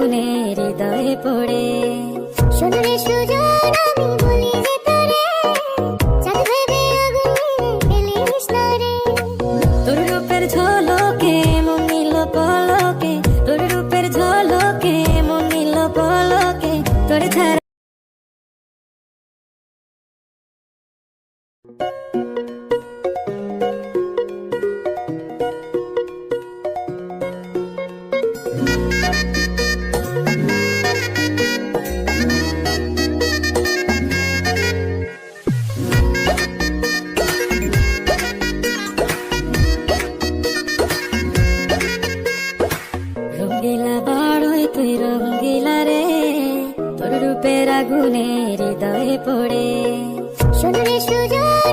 আগুনে হৃদয়ে পড়ে। শোনরে সুজন আমি বলি যে তোরে, চাঁদ ভেবে আগুন নিয়ে ফেলিস না রে। তোর রূপের ঝলকে মন নিল পলকে, তোর রূপের ঝলকে মন নিল পলকে, তোর ছাড়া রঙ্গিলা বাড়ই তুই রঙ্গিলা রে, তোর রূপের আগুনে হৃদয়ে পড়ে। শোনরে সুজন